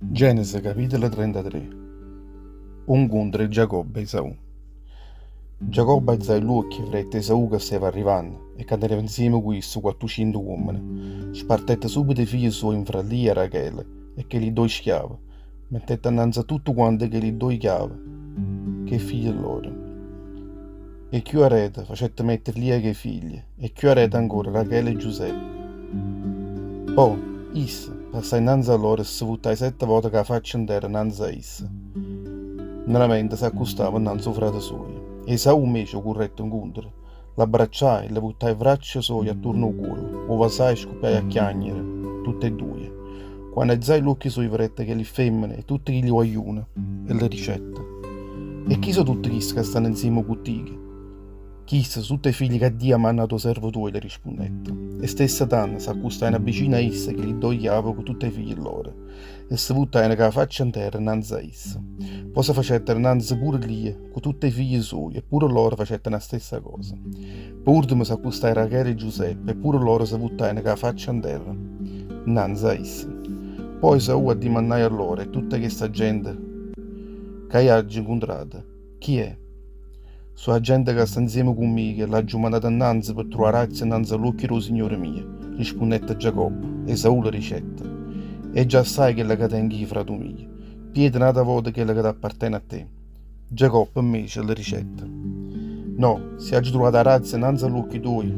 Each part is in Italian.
Genesi capitolo 33. Un incontro di Giacobbe e Esaù. Giacobbe alzò gli occhi frette Esaù che stava arrivando e cadeva insieme con esso 400 uomini. Spartette subito i figli suoi in fra Lia e Rachele e che li due schiavi, mettette innanzi a tutto quanto che li due chiavi, che figli loro. E più arete facette mettere Lia che figli, e più arete ancora Rachele e Giuseppe. Poi, issa passò innanzi a loro e si buttai 7 volte con la faccia in terra innanzi a essa. Nella mente si accostava innanzi al frate suo. Esaù invece corrette incontro, l'abbracciai e le buttai braccia suoi attorno al cuore, o vasai e scoppiai a chiagnere, tutte e due. Quando alzai gli occhi suoi vrette che le femmine e tutti gli guaglioni, e le ricette. E chi sono tutti questi che stanno insieme con te? Chi sono tutti i figli che Dio ha mandato servo tuo, le rispondette. E stessa Tanna si accostai vicino a essa che gli dogliava con tutti i figli loro, e si buttai con la faccia in terra innanzi a essa. Poi si facettero innanzi pure lì con tutti i figli suoi, e pure loro facettero la stessa cosa. Per ultimo si accostai Rachele e Giuseppe, e pure loro si buttarono con la faccia in terra innanzi a essa. Poi Esaù addimandai a loro e tutta questa gente che hai oggi incontrato, chi è? Sono la gente che sta insieme con me, che l'ha mandata innanzi per trovare razza innanzi all'occhio del Signore mio, rispondette Giacobbe. Esaù la ricetta. E già sai che la che tengo frate mio, pietra nata volta che la che appartiene a te. Giacobbe invece la ricetta. No, se hai trovato razza innanzi all'occhio tuoi,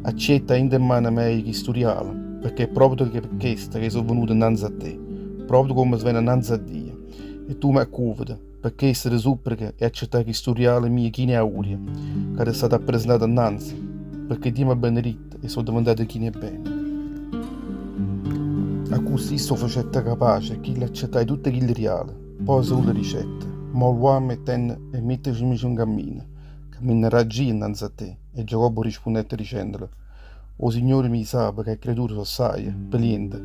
accetta in mano me che storiale, perché è proprio per questa che sono venuto innanzi a te, proprio come si viene innanzi a Dio. E tu mi accuvati, perché essere supplica e accettare che storiale mia chi ne ha uria, che è stata presentata innanzi, perché Dio mi ha benedetto e sono diventato chi ne è bene. A così sto facendo capace che l'accettai tutte quelle reali, poi sulle ricette, ma l'uomo e metterci in cammino, camminerà già innanzi a te. E Giacobbe rispondette dicendole, o Signore mi sa che creature sono saie, peliente,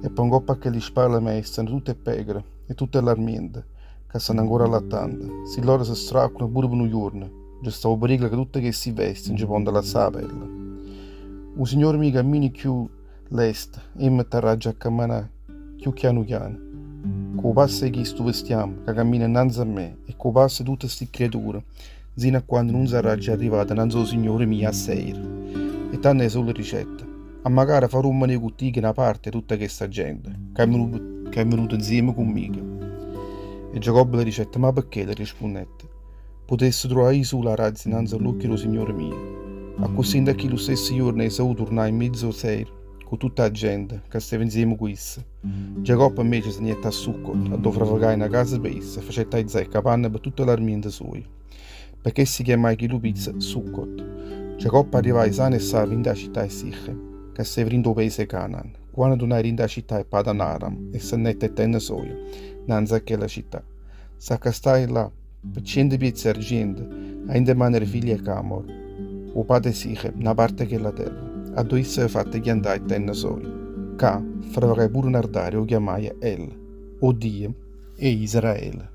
e pongo perché le spalle me stanno tutte pecore e tutte l'armiente, che stanno ancora allattando. Se loro si straccano pure per un giorno, già stavo pericolo che tutte che si vestono ci pongono la sa pelle. O Signore mi cammini più l'est e mi terrà già a camminare più piano piano. Con passo che sto vestiamo, che cammina innanzi a me, e con passo tutte queste creature, sino a quando non sarà già arrivata innanzi al Signore mio a Seir. E tanne solo ricette. A magari farò un mani con te che una parte tutta questa gente che è venuto insieme conmigo. E Giacobbe le ricette, ma perché? Le rispondette. Potesse trovare io sulla razza innanzi all'occhio del Signore mio. A così da che lo stesso giorno Esaù tornai in mezzo a Seir con tutta la gente che stava insieme con essa. Giacobbe invece se ne a Succot, a dove fregare una casa per essa e faceva tagliare capanne per tutta l'armiente sua. Perché si chiama chi lo pizza Succot. Giacobbe arrivai sano e salvo in da città di Sichem, che si in paese Canaan, quando tornai in da città di Padan Aram e se ne tenne soia, innanzi a quella città. S'accastai là, per 100 piezzi d'argento, a indemandare figli a Camor, o padre Sichem, una parte che la terra, a dove si è fatta che andai tenne soia. Ca, farai pure un ardare o chiamai El, o Dio, e Israele.